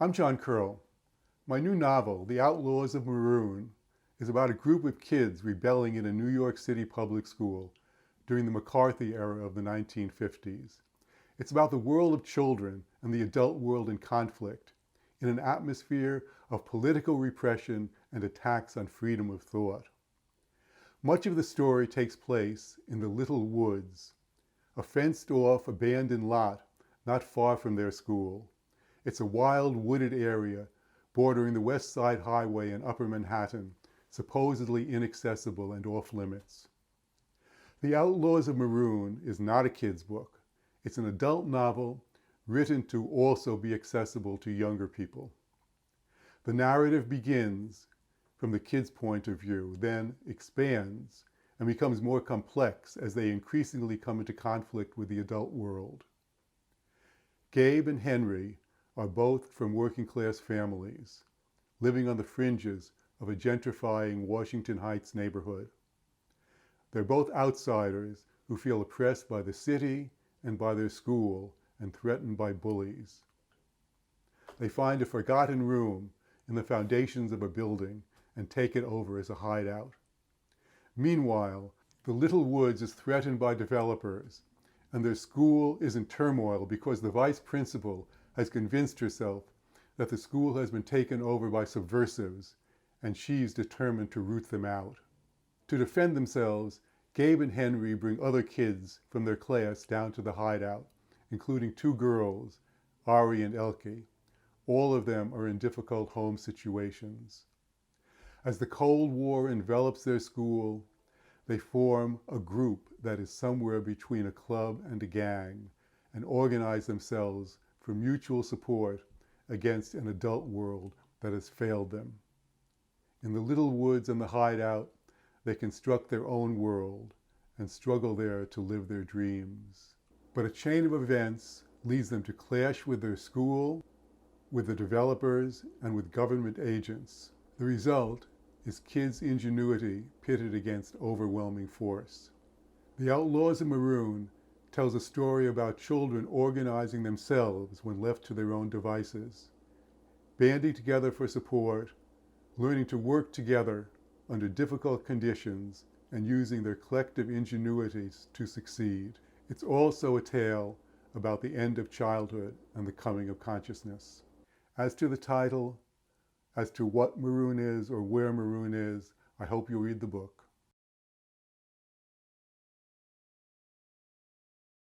I'm John Curl. My new novel, The Outlaws of Maroon, is about a group of kids rebelling in a New York City public school during the McCarthy era of the 1950s. It's about the world of children and the adult world in conflict in an atmosphere of political repression and attacks on freedom of thought. Much of the story takes place in the Little Woods, a fenced-off, abandoned lot not far from their school. It's a wild, wooded area bordering the West Side Highway in Upper Manhattan, supposedly inaccessible and off-limits. The Outlaws of Maroon is not a kid's book. It's an adult novel written to also be accessible to younger people. The narrative begins from the kids' point of view, then expands and becomes more complex as they increasingly come into conflict with the adult world. Gabe and Henry are both from working-class families, living on the fringes of a gentrifying Washington Heights neighborhood. They're both outsiders who feel oppressed by the city and by their school and threatened by bullies. They find a forgotten room in the foundations of a building and take it over as a hideout. Meanwhile, the Little Woods is threatened by developers, and their school is in turmoil because the vice principal has convinced herself that the school has been taken over by subversives, and she's determined to root them out. To defend themselves, Gabe and Henry bring other kids from their class down to the hideout, including two girls, Ari and Elke. All of them are in difficult home situations. As the Cold War envelops their school, they form a group that is somewhere between a club and a gang and organize themselves for mutual support against an adult world that has failed them. In the Little Woods and the hideout, they construct their own world and struggle there to live their dreams. But a chain of events leads them to clash with their school, with the developers, and with government agents. The result is kids' ingenuity pitted against overwhelming force. The Outlaws of Maroon tells a story about children organizing themselves when left to their own devices, banding together for support, learning to work together under difficult conditions, and using their collective ingenuities to succeed. It's also a tale about the end of childhood and the coming of consciousness. As to the title, as to what Maroon is or where Maroon is, I hope you'll read the book.